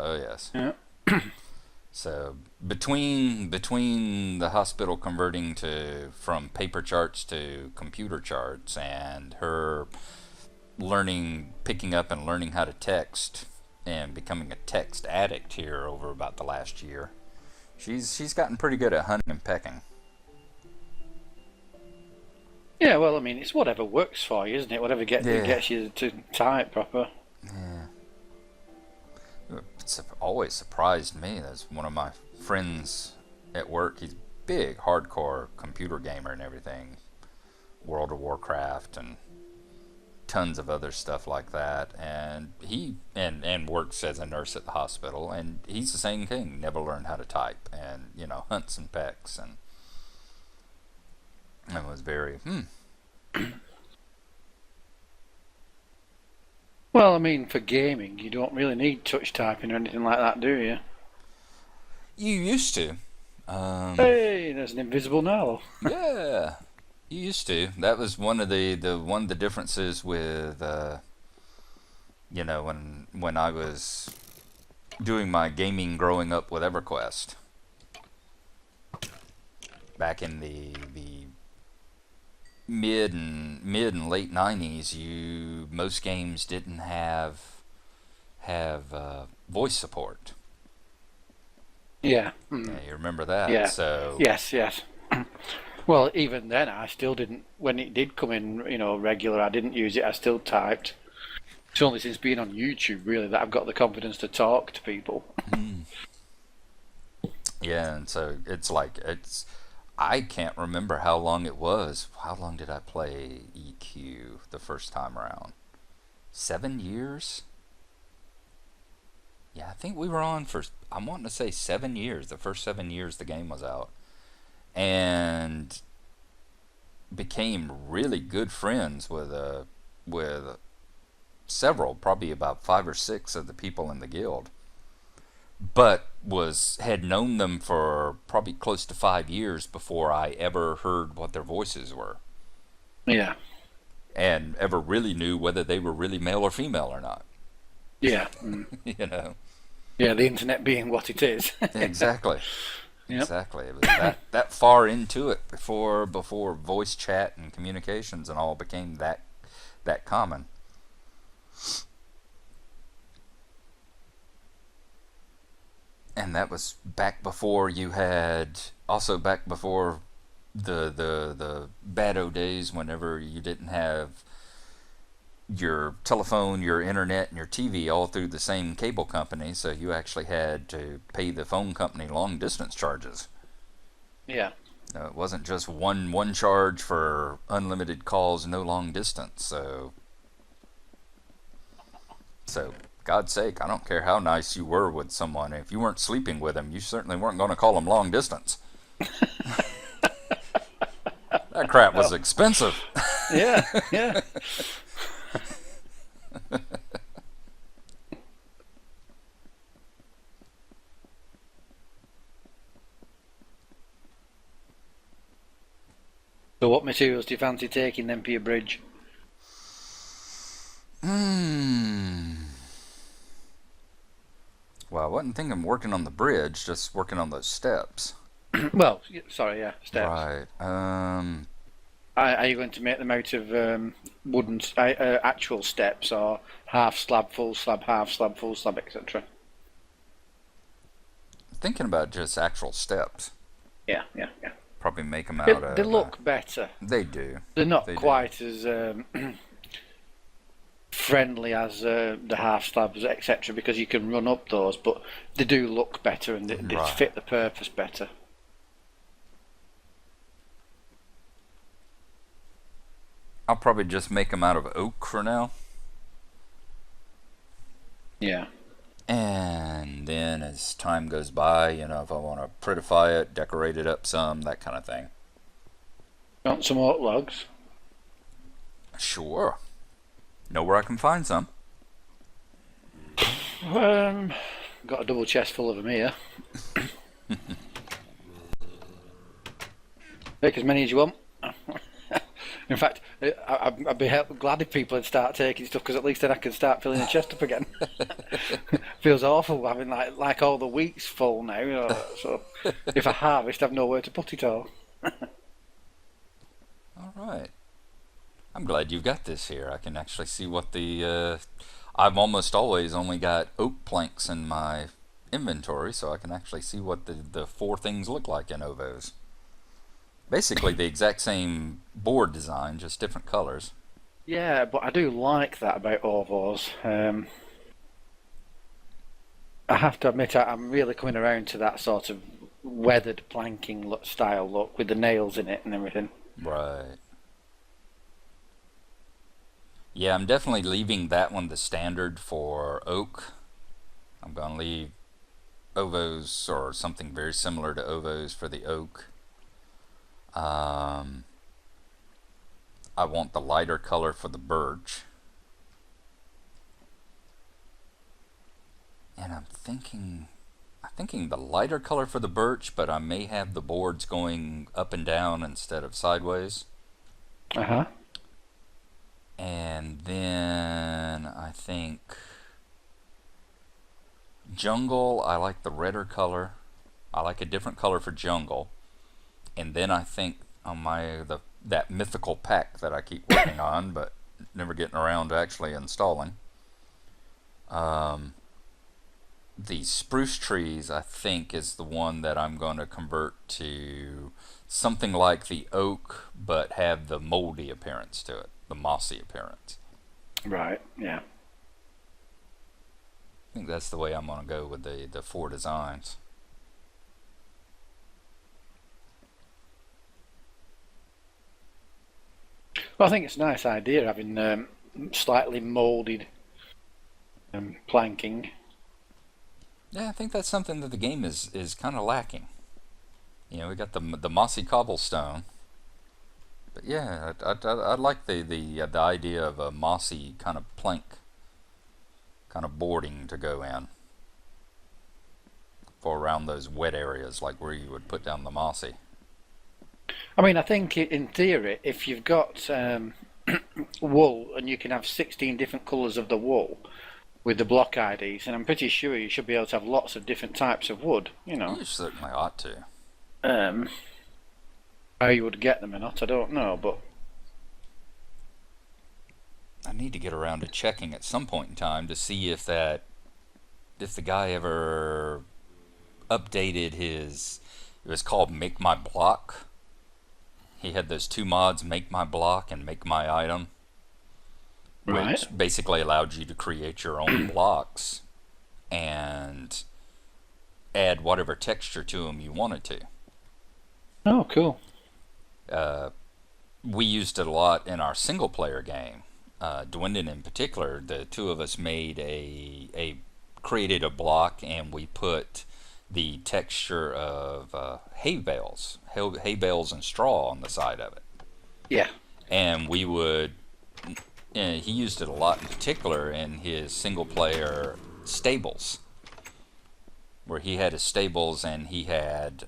Oh yes. Yeah. So between the hospital converting to from paper charts to computer charts, and her picking up and learning how to text, and becoming a text addict here over about the last year, she's gotten pretty good at hunting and pecking. Yeah, well, I mean, it's whatever works for you, isn't it? Whatever Yeah. gets you to type proper. Yeah. It's always surprised me. There's one of my friends at work. He's a big, hardcore computer gamer and everything. World of Warcraft and tons of other stuff like that. And he and works as a nurse at the hospital. And he's the same thing. Never learned how to type, and hunts and pecks, and it was very Well, I mean, for gaming, you don't really need touch typing or anything like that, do you? You used to. Hey, there's an invisible Gnarlo. Yeah. You used to. That was one of the differences with when I was doing my gaming growing up with EverQuest back in the mid and late 90s. Most games didn't have voice support. Yeah. Yeah, you remember that? Yeah. So Yes, yes. Well, even then, I still didn't. When it did come in, regular, I didn't use it. I still typed. It's only since being on YouTube, really, that I've got the confidence to talk to people. yeah, and so I can't remember how long it was. How long did I play EQ the first time around? 7 years? Yeah, I think we were on for, I'm wanting to say 7 years. The first 7 years the game was out. And became really good friends with several, probably about 5 or 6 of the people in the guild. But had known them for probably close to 5 years before I ever heard what their voices were, Yeah. and ever really knew whether they were really male or female or not. Yeah. you know Yeah, the internet being what it is. exactly. Yep. Exactly. It was that far into it before voice chat and communications and all became that common. And that was back before back before the bad old days, whenever you didn't have your telephone, your internet, and your TV all through the same cable company, so you actually had to pay the phone company long distance charges. Yeah. It wasn't just one charge for unlimited calls, no long distance. So God's sake, I don't care how nice you were with someone. If you weren't sleeping with them, you certainly weren't going to call them long distance. That crap was expensive. Yeah. Yeah. So, what materials do you fancy taking then for your bridge? Hmm. Well, I wasn't thinking working on the bridge, just working on those steps. Well, sorry, yeah, steps. Right. Are you going to make them out of wooden actual steps, or half slab, full slab, half slab, full slab, etc.? Thinking about just actual steps. Yeah, yeah, yeah. Probably make them out They, of. they look better. They do. They're not They do. quite as friendly as the half slabs, etc., because you can run up those, but they do look better, and they Right. fit the purpose better. I'll probably just make them out of oak for now. Yeah. And then as time goes by, if I want to prettify it, decorate it up some, that kind of thing. Want some oak logs? Sure. Know where I can find some. Got a double chest full of them here. Take as many as you want. In fact, I'd be glad if people would start taking stuff, because at least then I can start filling the chest up again. Feels awful having like all the weeks full now. So if I harvest, I've nowhere to put it all. All right. I'm glad you've got this here. I can actually see what the. I've almost always only got oak planks in my inventory, so I can actually see what the four things look like in ovos. Basically the exact same board design, just different colors. Yeah, but I do like that about ovos. I have to admit, I'm really coming around to that sort of weathered planking style look with the nails in it and everything. Right. Yeah, I'm definitely leaving that one the standard for oak. I'm going to leave ovos or something very similar to ovos for the oak. I want the lighter color for the birch. And I'm thinking the lighter color for the birch, but I may have the boards going up and down instead of sideways. Uh-huh. And then I think jungle, I like the redder color. I like a different color for jungle. And then I think on that mythical pack that I keep working on, but never getting around to actually installing. The spruce trees, I think, is the one that I'm going to convert to something like the oak, but have the moldy appearance to it, the mossy appearance. Right, yeah. I think that's the way I'm going to go with the four designs. Well, I think it's a nice idea having slightly moulded planking. Yeah, I think that's something that the game is kind of lacking. You know, we got the mossy cobblestone, but yeah, I like the idea of a mossy kind of plank, kind of boarding to go in for around those wet areas, like where you would put down the mossy. I mean, I think in theory, if you've got wool and you can have 16 different colours of the wool with the block IDs, and I'm pretty sure you should be able to have lots of different types of wood, you know. You certainly ought to. How you would get them or not, I don't know, but I need to get around to checking at some point in time to see if the guy ever updated his. It was called Make My Block. He had those two mods, Make My Block and Make My Item, right. which basically allowed you to create your own blocks and add whatever texture to them you wanted to. Oh, cool. We used it a lot in our single player game. Dwindon in particular, the two of us made created a block, and we put the texture of hay bales and straw on the side of it. Yeah. And we would, and he used it a lot in particular in his single player stables, where he had his stables and he had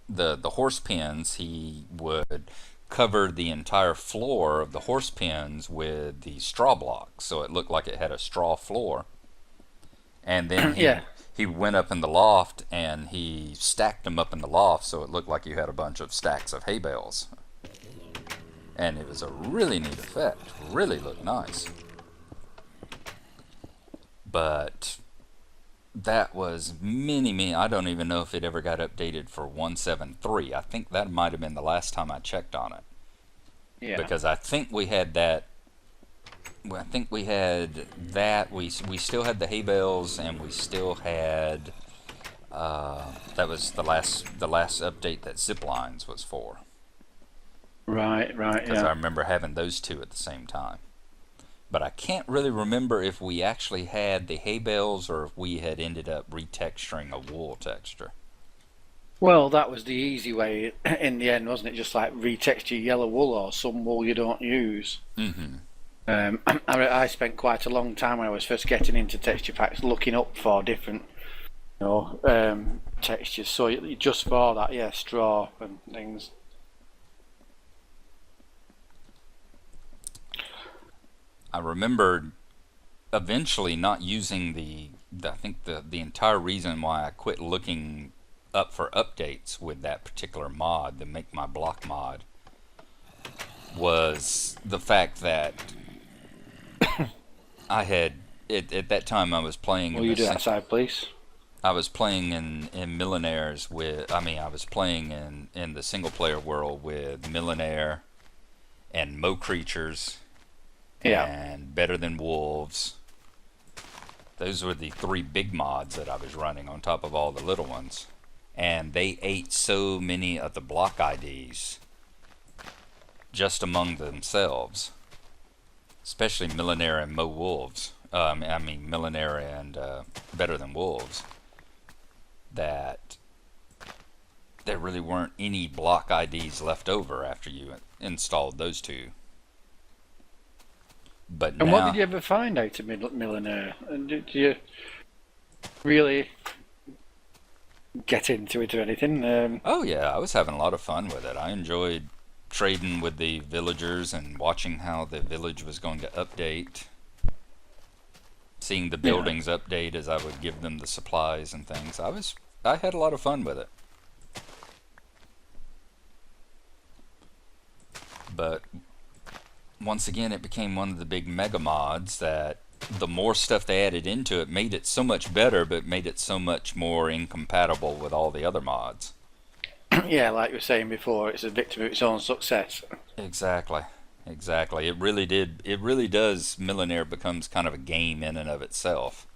the horse pens. He would cover the entire floor of the horse pens with the straw blocks, so it looked like it had a straw floor. And then he went up in the loft and he stacked them up in the loft, so it looked like you had a bunch of stacks of hay bales. And it was a really neat effect. Really looked nice. But that was many, I don't even know if it ever got updated for 1.7.3. I think that might have been the last time I checked on it. Yeah. Because I think we had that. I think we had that. We still had the hay bales, and we still had. That was the last update that zip lines was for. Right, Because yeah. I remember having those two at the same time. But I can't really remember if we actually had the hay bales or if we had ended up retexturing a wool texture. Well, that was the easy way in the end, wasn't it? Just like retexture yellow wool or some wool you don't use. Mm-hmm. I spent quite a long time when I was first getting into texture packs looking up for different, textures. So just for that, yeah, straw and things. I remember eventually not using I think the entire reason why I quit looking up for updates with that particular mod, the Make My Block mod, was the fact that I had at that time I was playing Will in you do that side, please? I was playing in Millenaire's with I was playing in the single player world with Millenaire and Mo Creatures Yeah. and Better Than Wolves. Those were the three big mods that I was running on top of all the little ones. And they ate so many of the block IDs just among themselves, especially Millenaire and Mo Wolves. Millenaire and Better Than Wolves. That there really weren't any block IDs left over after you installed those two. But And now, what did you ever find out of Millenaire? And did you really get into it or anything? oh yeah, I was having a lot of fun with it. I enjoyed trading with the villagers and watching how the village was going to update. Seeing the buildings update as I would give them the supplies and things. I had a lot of fun with it. But once again, it became one of the big mega mods that the more stuff they added into it made it so much better, but made it so much more incompatible with all the other mods. Yeah, like you were saying before, it's a victim of its own success. Exactly. Exactly. It really did. It really does. Millenaire becomes kind of a game in and of itself.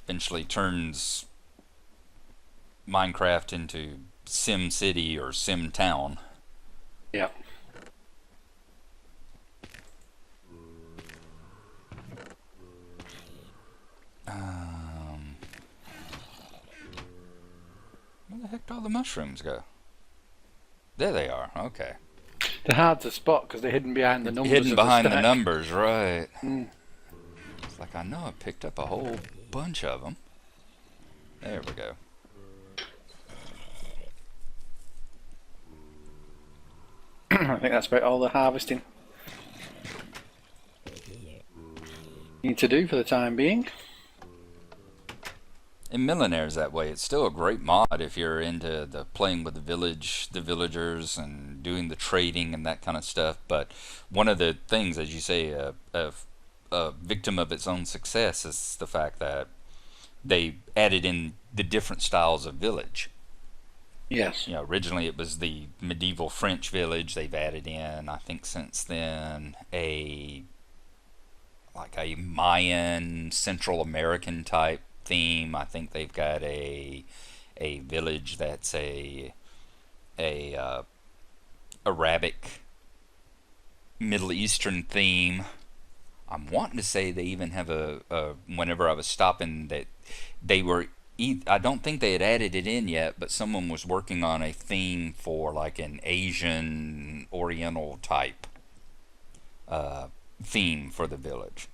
Eventually turns Minecraft into Sim City or Sim Town. Yeah. Where the heck did all the mushrooms go? There they are. Okay. They're hard to spot because they're hidden behind the numbers. Hidden behind the stack. numbers, right. Mm. It's like I know I picked up a whole bunch of them. There we go. I think that's about all the harvesting need to do for the time being. And Millenaire's that way. It's still a great mod if you're into the playing with the villagers, and doing the trading and that kind of stuff. But one of the things, as you say, a victim of its own success is the fact that they added in the different styles of village. Yes. You know, originally it was the medieval French village. They've added in, I think, since then a Mayan Central American type theme. I think they've got a village that's a Arabic Middle Eastern theme. I'm wanting to say they even have a whenever I was stopping that they were I don't think they had added it in yet, but someone was working on a theme for like an Asian Oriental type theme for the village.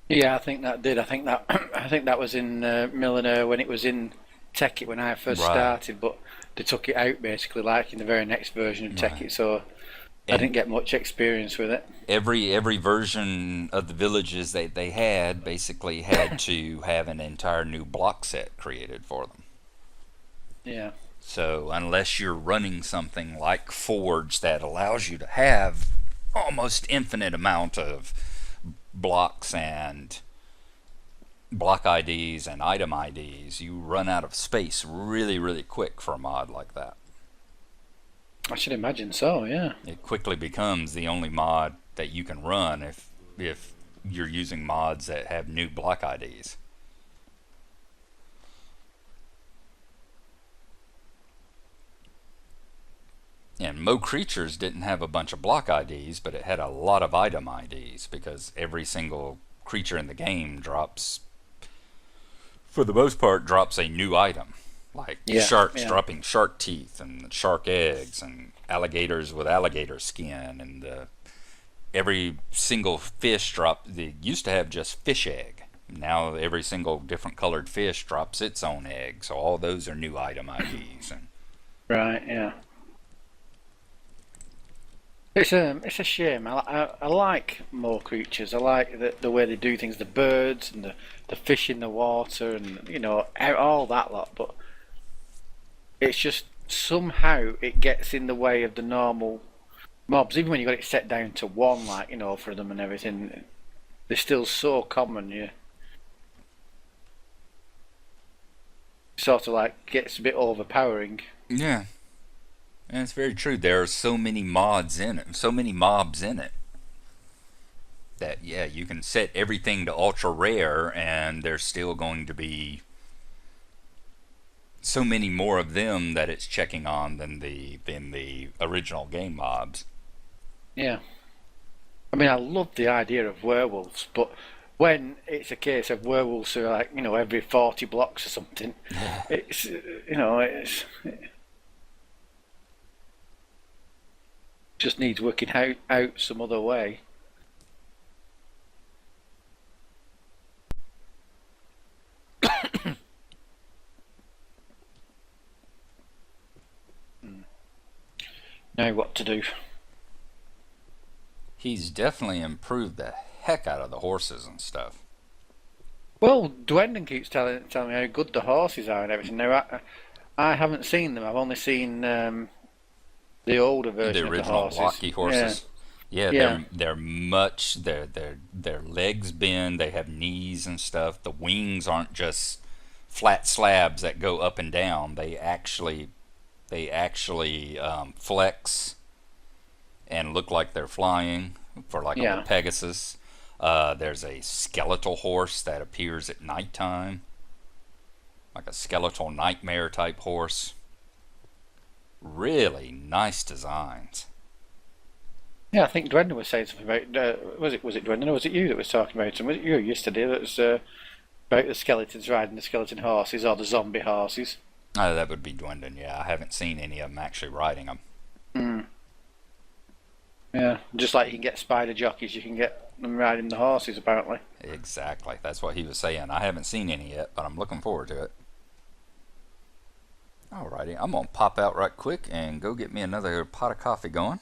Yeah, I think that did. I think that was in Millenaire when it was in Tekkit when I first started, but they took it out basically like in the very next version of Tekkit, so I didn't get much experience with it. Every version of the villages they had basically had to have an entire new block set created for them. Yeah. So unless you're running something like Forge that allows you to have almost infinite amount of blocks and block IDs and item IDs, you run out of space really, really quick for a mod like that. I should imagine so, yeah. It quickly becomes the only mod that you can run if you're using mods that have new block IDs. And Mo Creatures didn't have a bunch of block IDs, but it had a lot of item IDs because every single creature in the game drops, for the most part, drops a new item. Like sharks dropping shark teeth and shark eggs, and alligators with alligator skin, and every single fish they used to have just fish egg. Now every single different colored fish drops its own egg, so all those are new item IDs. And right, yeah. It's a shame. I like more creatures. I like the way they do things, the birds and the fish in the water, and all that lot. But it's just somehow it gets in the way of the normal mobs. Even when you got it set down to one, like for them and everything, they're still so common. You sort of like gets a bit overpowering. Yeah, and it's very true. There are so many mods in it, so many mobs in it, that yeah, you can set everything to ultra rare, and there's still going to be so many more of them that it's checking on than the original game mobs. Yeah. I mean, I love the idea of werewolves, but when it's a case of werewolves who are like, every 40 blocks or something, it just needs working out some other way. Now what to do? He's definitely improved the heck out of the horses and stuff. Well, Dwendon keeps telling me how good the horses are and everything. Now, I haven't seen them. I've only seen the older The version of the original horses. blocky horses. Yeah, Yeah. they're much their legs bend, they have knees and stuff. The wings aren't just flat slabs that go up and down. They actually flex and look like they're flying for like a Yeah. little Pegasus. There's a skeletal horse that appears at nighttime, like a skeletal nightmare type horse. Really nice designs. Yeah, I think Dwendon was saying something about. Was it Dwendon or was it you that was talking about them? Was it you yesterday that was about the skeletons riding the skeleton horses or the zombie horses? That would be Dwendon, yeah. I haven't seen any of them actually riding them. Mm. Yeah, just like you can get spider jockeys, you can get them riding the horses apparently. Exactly. That's what he was saying. I haven't seen any yet, but I'm looking forward to it. Alrighty, I'm going to pop out right quick and go get me another pot of coffee going,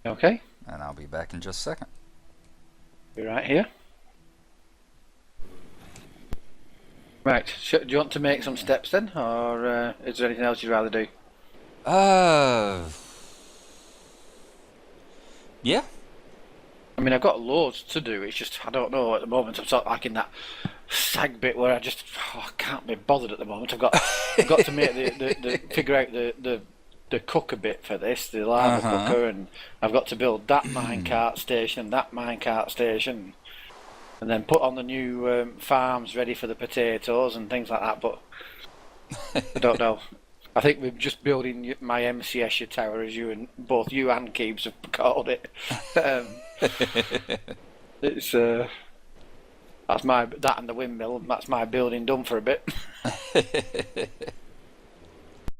Okay, and I'll be back in just a second. be right here. Right, do you want to make some steps then, or is there anything else you'd rather do? Uh, yeah. I mean, I've got loads to do. It's just I don't know at the moment. I'm sort of like in that sag bit where I can't be bothered at the moment. I've got to make the figure out the cooker bit for this, the lava cooker, and I've got to build that minecart station and that minecart station, and then put on the new farms ready for the potatoes and things like that. But I don't know. I think we're just building my MC Escher tower, as both you and Keebs have called it. It's that and the windmill. That's my building done for a bit.